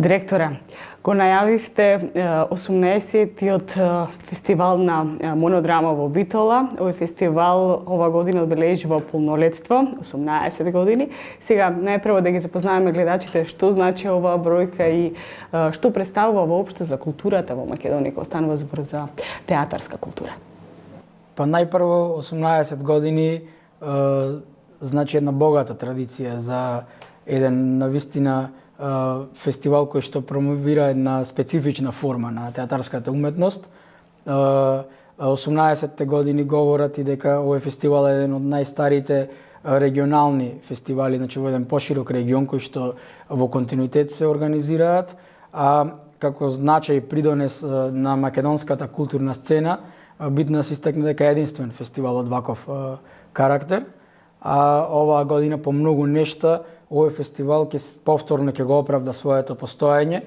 Директоре, го најавивте 18-тиот фестивал на монодрама во Битола. Овој фестивал ова година одбележува полнолетство, 18 години. Сега, најпрво да ги запознаеме гледачите што значи оваа бројка и што представува воопшто за културата во Македонија, кога станува збор за театарска култура. Па најпрво 18 години значи една богата традиција за еден навистина фестивал кој што промовира една специфична форма на театарската уметност. 18-те години говорат и дека овој фестивал е еден од најстарите регионални фестивали, значи во еден поширок регион кој што во континуитет се организираат, а како значај придонес на македонската културна сцена, битно да се истакне дека е единствен фестивал од ваков карактер. А оваа година по многу нешта овој фестивал повторно ќе го оправда своето постоење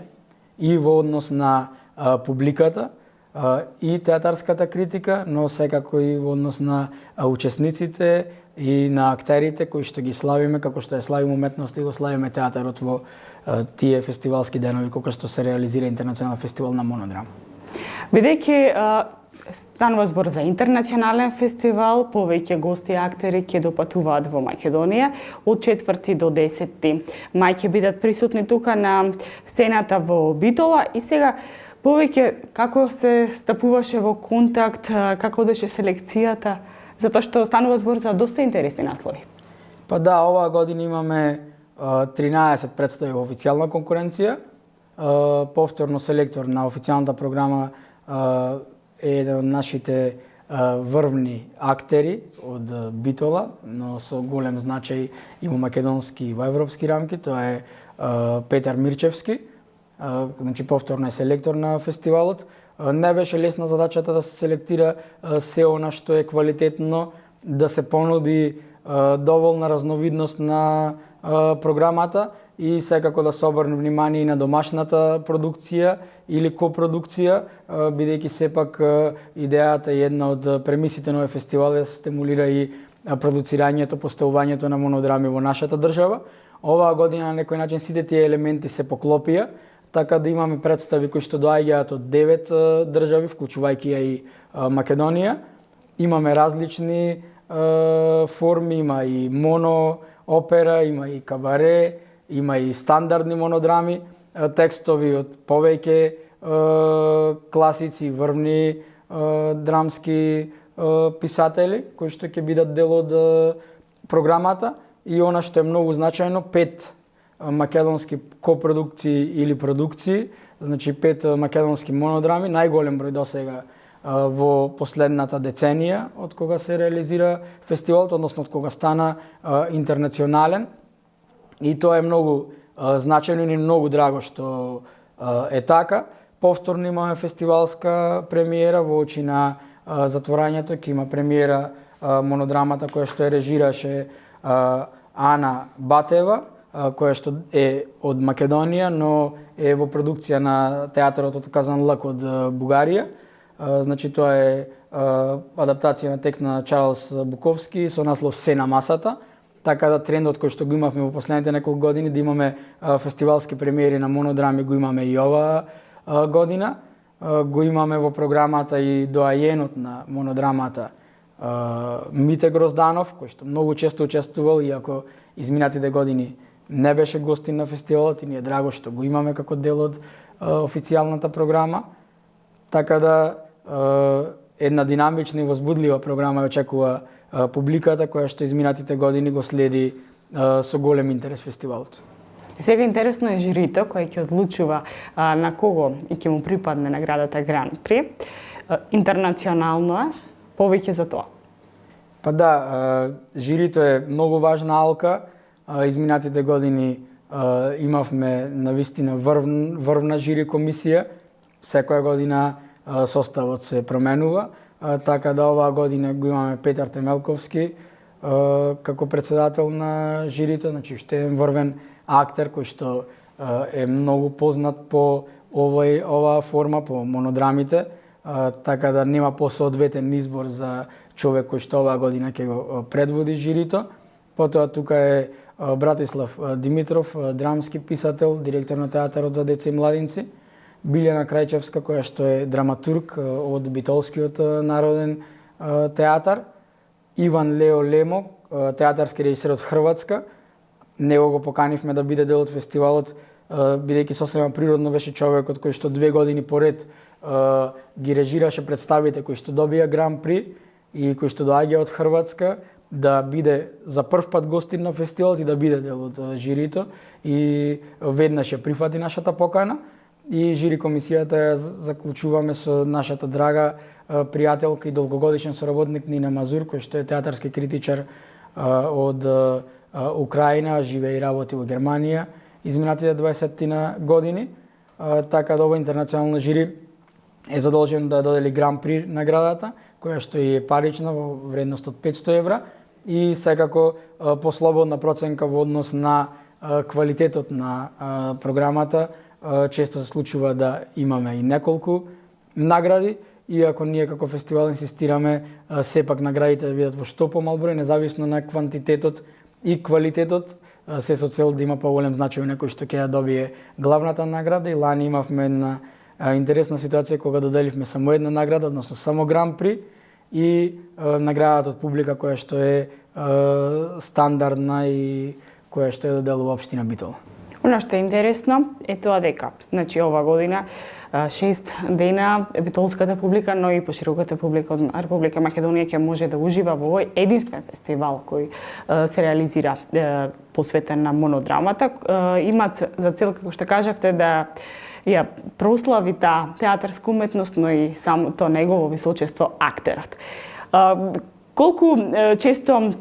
и во однос на публиката и театарската критика, но секако и во однос на учесниците и на актерите кои што ги славиме, како што ја славиме уметноста и го славиме театарот во тие фестивалски денови кога што се реализира Интернационален фестивал на монодрама. Бидејќи станува збор за интернационален фестивал, повеќе гости и актери ќе допатуваат во Македонија. Од 4 до 10 мај ќе бидат присутни тука на сцената во Битола. И сега, повеќе како се стапуваше во контакт, како одеше селекцијата, затоа што станува збор за доста интересни наслови. Па да, оваа година имаме 13 представи во официјална конкуренција. Повторно селектор на официјалната програма е еден од нашите врвни актери од Битола, но со голем значај и во македонски и во европски рамки. Тоа е Петар Мирчевски, значи повторно е селектор на фестивалот. Не беше лесна задачата да се селектира се она што е квалитетно, да се понуди доволна разновидност на програмата и секако да се обрне внимание и на домашната продукција или копродукција, бидејќи сепак идејата е една од премисите на овој фестивал е да се стимулира и продуцирањето, поставувањето на монодрами во нашата држава. Оваа година на некој начин сите тие елементи се поклопија, така да имаме представи кои што доаѓаат од 9 држави, вклучувајќи ја и Македонија. Имаме различни форми, има и моно опера, има и кабаре, има и стандардни монодрами, текстови од повеќе класици, врвни драмски писатели кои што ќе бидат дел од програмата, и она што е многу значајно, 5 македонски копродукции или продукции, значи 5 македонски монодрами, најголем број досега во последната деценија од кога се реализира фестивалот, односно од кога стана интернационален. И тоа е многу значајно и многу драго што е така. Повторно имаме фестивалска премиера во очи на затворањето, ќе има премиера монодрамата која што е режираше Ана Батева, која што е од Македонија, но е во продукција на театарот од Казан Лак од Бугарија. Значи тоа е адаптација на текст на Чарлс Буковски со наслов Се на масата. Така да трендот кој што го имавме во последните неколку години да имаме фестивалски премиери на монодрами го имаме и оваа година. Го имаме во програмата и доајенот на монодрамата Мите Грозданов, кој што многу често учествувал, иако изминатите години не беше гостин на фестивалот, и ни е драго што го имаме како дел од официјалната програма. Така да една динамична и возбудлива програма ја очекува публиката која што изминатите години го следи со голем интерес фестивалот. Сега интересно е жирито кој ќе одлучува на кого ќе му припадне наградата Гран При. Интернационално е, повеќе за тоа. Па да, жирито е многу важна алка. Изминатите години имавме навистина врвна жири комисија. Секоја година составот се променува, така да оваа година го имаме Петар Темелковски како председател на жирито, значи уште еден врвен актер кој што е многу познат по оваа форма, по монодрамите, така да нема посоодветен избор за човек кој што оваа година ќе го предводи жирито. Потоа тука е Братислав Димитров, драмски писател, директор на театарот за деца и младинци, Билјана Крајчевска, која што е драматург од Битолскиот народен театар, Иван Лео Лемо, театарски режисер од Хрватска. Него го поканивме да биде дел од фестивалот, бидејќи сосема природно беше човекот кој што 2 години поред ги режираше представите кои што добија Гран При и кои што доаѓа од Хрватска, да биде за прв пат гостин на фестивалот и да биде дел од жирито, и веднаш ја прифати нашата покана и жири комисијата ја заклучуваме со нашата драга пријателка и долгогодишен соработник Нина Мазур, кој што е театарски критичар од Украина, живее и работи во Германија изминатите 20 години, така да ова интернационално жири е задолжен да додели Гран При наградата, која што е парична во вредност од 500 евра и секако послободна проценка во однос на квалитетот на програмата. Често се случува да имаме и неколку награди, иако ние како фестивал инсистираме сепак наградите да бидат во што помал број, независно на квантитетот и квалитетот, се со цел да има поголем значај некој што ќе ја добие главната награда. И лани имавме една интересна ситуација кога доделивме само една награда, односно само Гран При, и наградата од публика која што е стандардна и која што е доделува општина Битола. Оно што е интересно е тоа дека, значи ова година 6 дена битолската публика, но и пошироката публика од Република Македонија ќе може да ужива во овој единствен фестивал кој се реализира посветен на монодрамата. Имат за цел, како што кажавте, да ја прослави таа театарска уметност, но и самото негово височество актерот. Колку често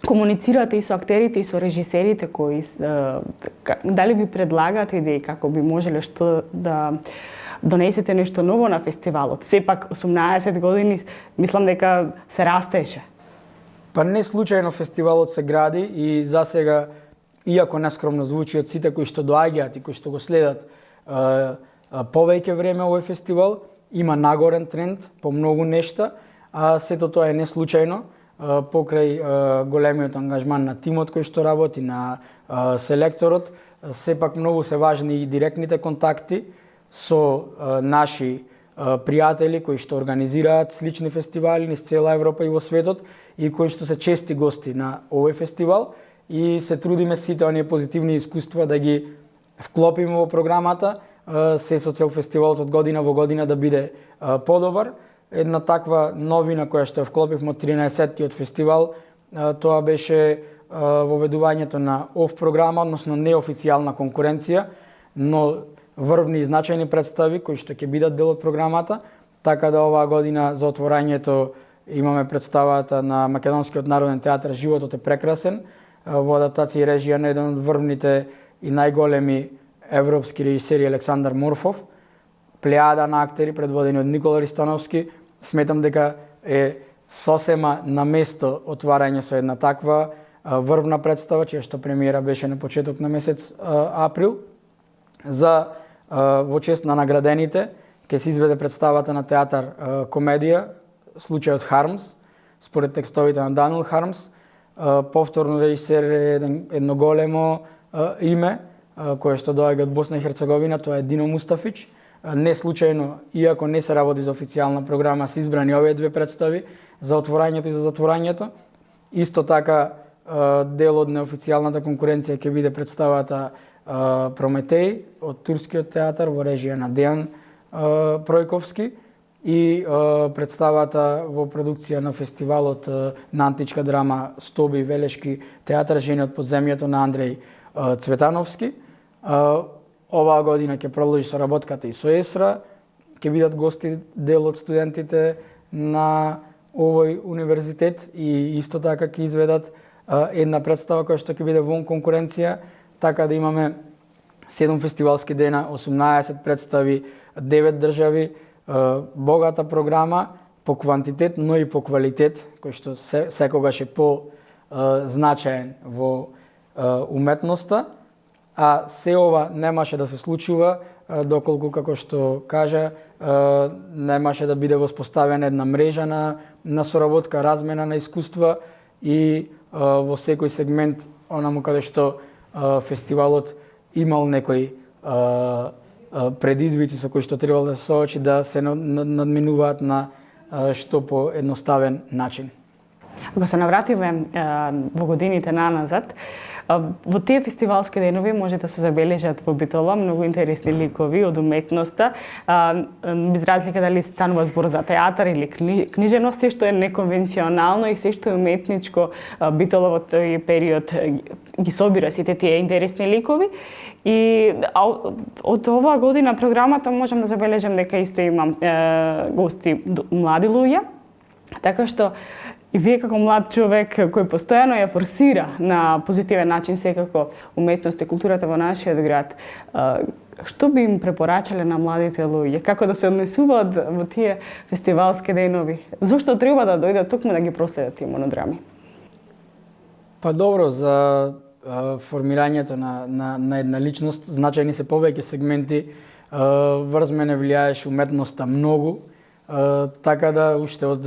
комуницирате и со актерите и со режисерите кои дали ви предлагаат идеи како би можеле што да донесете нешто ново на фестивалот? Сепак 18 години мислам дека се растеше. Па не случајно фестивалот се гради и засега, иако нескромно звучи од сите кои што доаѓаат и кои што го следат повеќе време овој фестивал, има нагорен тренд по многу нешта, а сето тоа е не случајно. Покрај големиот ангажман на тимот кој што работи, на селекторот, сепак многу се важни и директните контакти со наши пријатели кои што организираат слични фестивали низ цела Европа и во светот и кои што се чести гости на овој фестивал, и се трудиме сите оние позитивни искуства да ги вклопиме во програмата, се со цел фестивалот од година во година да биде подобар. Една таква новина која што ја вклопивме од 13-тиот фестивал, тоа беше воведувањето на ОФ програма, односно неофицијална конкуренција, но врвни и значајни представи кои што ќе бидат дел од програмата, така да оваа година за отворањето имаме представата на Македонскиот народен театар Животот е прекрасен, во адаптација и режија на еден од врвните и најголеми европски режисери Александар Морфов, плејада на актери предводени од Никола Ристановски. Сметам дека е сосема на место отварање со една таква врвна представа, чија што премиера беше на почеток на месец април. За во чест на наградените ќе се изведе представата на театар комедија Случајот Хармс, според текстовите на Даниел Хармс. Повторно режисер е едно големо име кое што доаѓа од Босна и Херцеговина, тоа е Дино Мустафич. Не случајно, иако не се работи за официјална програма, се избрани овие две представи за отворањето и за затворањето. Исто така, дел од неофицијалната конкуренција ќе биде представата Прометеј од Турскиот театар во режија на Дејан Пројковски и представата во продукција на фестивалот на античка драма Стоби Велешки театар Жени од подземјето на Андреј Цветановски. Оваа година ќе продолжи соработката и со ЕСРА, ќе бидат гости дел од студентите на овој универзитет и исто така ќе изведат една представа која што ќе биде вон конкуренција, така да имаме 7 фестивалски дена, 18 представи, 9 држави, богата програма по квантитет, но и по квалитет, кој што секогаш е по-значаен во уметноста. А се ова немаше да се случува доколку, како што кажа, немаше да биде воспоставена една мрежа на соработка, размена на искуства и во секој сегмент онаму каде што фестивалот имал некои предизвици со кои што требало да се соочи, да се надминуваат на што поедноставен начин. Ако се навратиме во годините наназад, во тие фестивалски денови може да се забележат во Битола многу интересни ликови од уметноста, без разлика дали станува збор за театар или книжевност, се што е неконвенционално и се што е уметничко, Битола во тој период ги собира сите тие интересни ликови. И од оваа година програмата можам да забележам дека исто имам гости млади луѓе, така што и вие како млад човек кој постојано ја форсира на позитивен начин секако уметност и културата во нашиот град, што би им препорачале на младите луѓе? Како да се однесуваат во тие фестивалски денови? Зошто треба да дојдат токму да ги проследат тие монодрами? Па добро, за формирањето на една личност значајни се повеќе сегменти. Врз мене влијаеше уметноста многу, така да уште од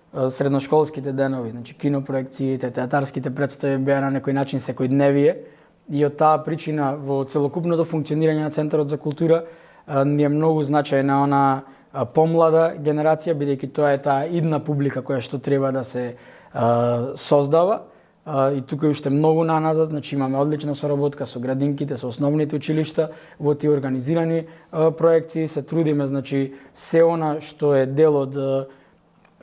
средношколските денови, значи кинопроекциите, театарските представи беа на некој начин секојдневие, и од таа причина во целокупното функционирање на Центарот за култура ни е многу значајна она помлада генерација, бидејќи тоа е таа идна публика која што треба да се создава. И тука е уште многу наназад, значи имаме одлична соработка со градинките, со основните училишта во тие организирани проекции, се трудиме, значи се она што е дел од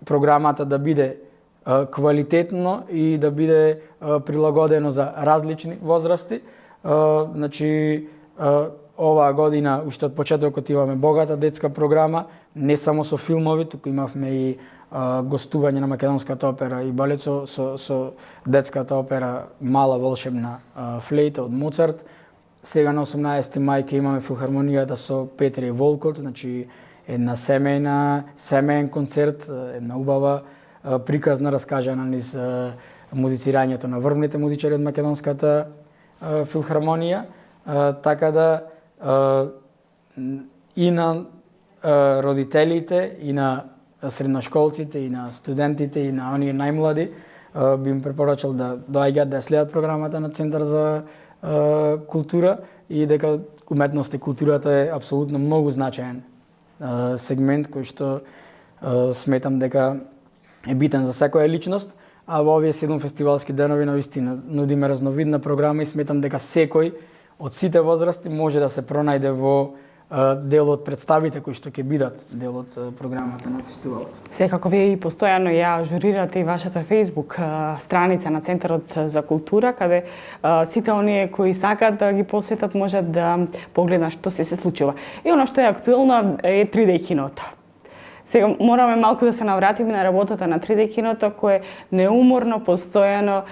програмата да биде квалитетно и да биде прилагодено за различни возрасти. Значи оваа година уште од почетокот имаме богата детска програма, не само со филмови, туку имавме и гостување на македонската опера и балет со детската опера Мала волшебна флейта од Моцарт. Сега на 18 мај ќе имаме филхармонијата со Петри Волкот, значи една семеен концерт, една убава приказна раскажана низ музицирањето на врвните музичари од македонската филхармонија, така да и на родителите, и на средношколците, и на студентите, и на оние најмлади би им препорачал да доаѓаат да следат програмата на Центар за култура, и дека уметност и културата е апсолутно многу значаен сегмент кој што сметам дека е битен за секоја личност, а во овие 7 фестивалски денови навистина нудиме разновидна програма и сметам дека секој од сите возрасти може да се пронајде во дел од представите кои што ќе бидат дел од програмата на фестивалот. Секако вие и постојано ја ажурирате и вашата Facebook страница на Центарот за култура, каде сите оние кои сакаат да ги посетат можат да погледнат што се случува. И оно што е актуелно е 3D киното. Сега мораме малку да се навратиме на работата на 3D киното, кое неуморно, постојано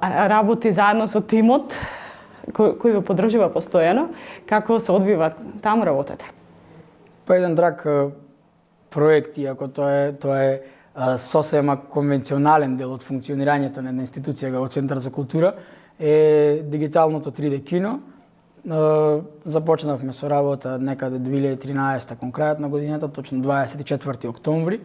работи заедно со тимот кој го поддржува постојано. Како се одвива таму работата? Па еден драг проект, иако тоа е сосема конвенционален дел од функционирањето на една институција како Центар за култура, е дигиталното 3D кино. Започнавме со работа некаде 2013 кон крајот на годината, точно 24 октомври.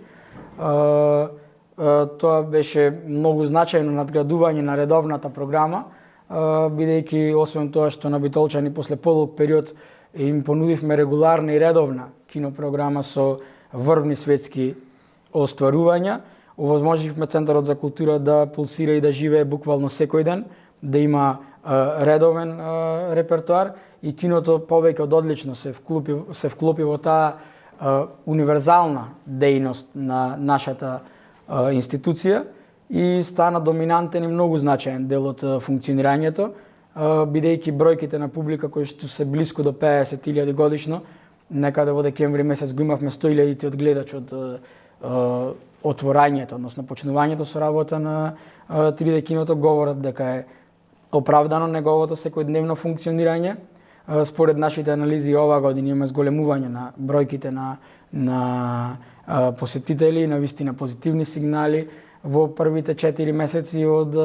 Тоа беше многу значајно надградување на редовната програма, бидејќи освен тоа што на битолчани после подолг период им понудивме регуларна и редовна кинопрограма со врвни светски остварувања, овозможивме Центарот за култура да пулсира и да живее буквално секој ден, да има редовен репертоар, и киното повеќе од одлично се вклопи во таа универзална дејност на нашата институција и стана доминантен и многу значаен дел од функционирањето, бидејќи бројките на публика кои што се блиску до 50.000 годишно, некаде во декември месец го имавме 100.000 од гледач од отворањето, односно почнувањето со работа на 3D киното, говорат дека е оправдано неговото секојдневно функционирање. Според нашите анализи оваа година имаме зголемување на бројките на посетители, на вистина позитивни сигнали. Во првите 4 месеци од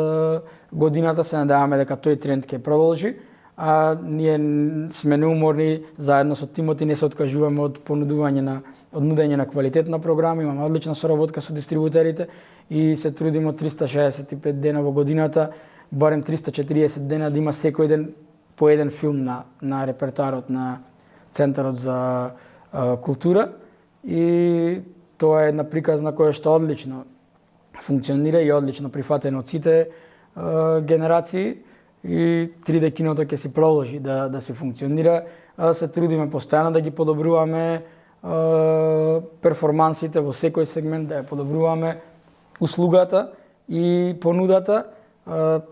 годината се надеваме дека тој тренд ќе продолжи, а ние сме неуморни заедно со тимот и не се откажуваме од нудење на квалитетна програма, имаме одлична соработка со дистрибутерите и се трудиме 365 дена во годината барем 340 дена да има секој ден по еден филм на репертоарот на Центарот за култура, и тоа е една приказна која што одлично функционира и одлично прифатена од сите генерации, и 3D киното ќе си продолжи да се функционира. Се трудиме постојано да ги подобруваме перформансите во секој сегмент, да ја подобруваме услугата и понудата,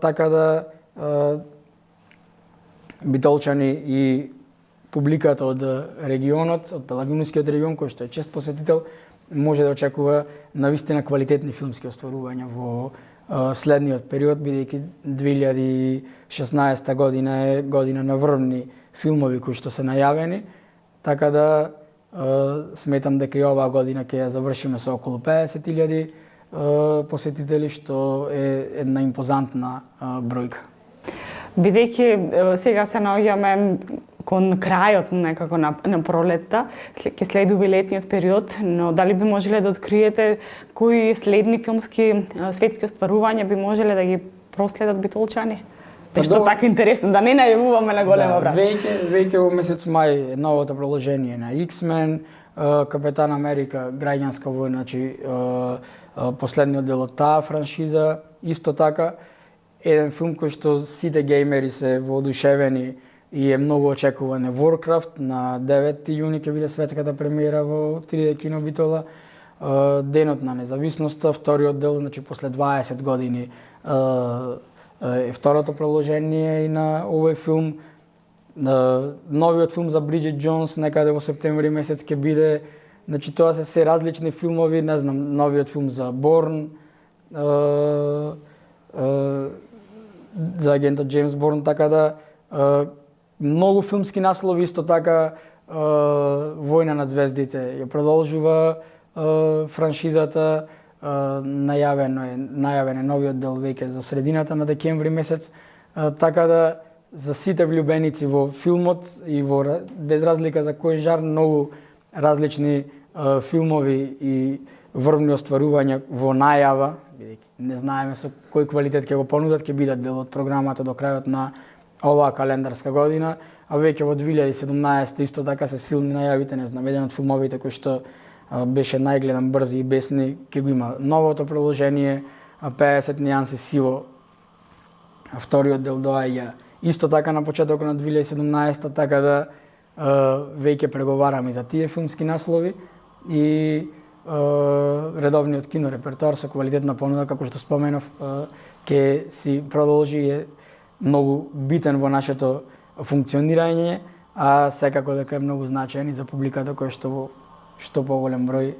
така да битолчани и публиката од регионот, од Пелагонискиот регион, кој што е чест посетител, може да очекува навистина квалитетни филмски остварувања во следниот период, бидејќи 2016 година е година на врвни филмови кои што се најавени, така да сметам дека и оваа година ќе ја завршиме со околу 50.000 посетители, што е една импозантна бројка. Бидејќи сега се наоѓаме кон крајот некако на пролетта, ќе следува летниот период, но дали би можеле да откриете кои следни филмски светски остварувања би можеле да ги проследат битолчани? Нешто така интересно, да не најавуваме на голема брат. Веќе во месец мај новото продолжение на X-Men, Капетан Америка, Граѓанска војна, значи последниот дел од таа франшиза, исто така еден филм кој што сите геймери се воодушевени и е многу очекуван е Warcraft. На 9 јуни ќе биде светската премиера во 3D кино Битола. Денот на независноста, вториот дел, значи после 20 години е второто продолжение и на овој филм. Новиот филм за Бриджит Джонс некаде во септември месец ќе биде. Значи тоа се различни филмови, не знам, новиот филм за Борн, за агентот Джеймс Борн, така да многу филмски наслови, исто така Војна над звездите ја продолжува франшизата, најавен е новиот дел веќе за средината на декември месец, така да за сите влюбеници во филмот и без разлика за кој жар, многу различни филмови и врвни остварувања во најава, не знаеме со кој квалитет ќе го понудат, ќе бидат дел од програмата до крајот на оваа календарска година, а веќе во 2017 исто така се силни најавите, не знам, еден од филмовите кој што беше најгледан, Брзи и бесни, ќе го има новото продолжение, 50 нијанси сиво, вториот дел доаѓа исто така на почетокот на 2017, така да веќе преговараме за тие филмски наслови и редовниот кино репертоар со квалитетна понуда, како што споменав, ќе си продолжи, е многу битен во нашето функционирање, а секако дека е многу значаен и за публиката која што поголем број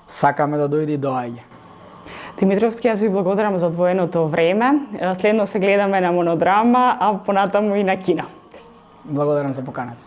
сакаме да дојде и доаѓа. Димитровски, јас ви благодарам за одвоеното време. Следно се гледаме на Монодрама, а понатаму и на кино. Благодарам за поканата.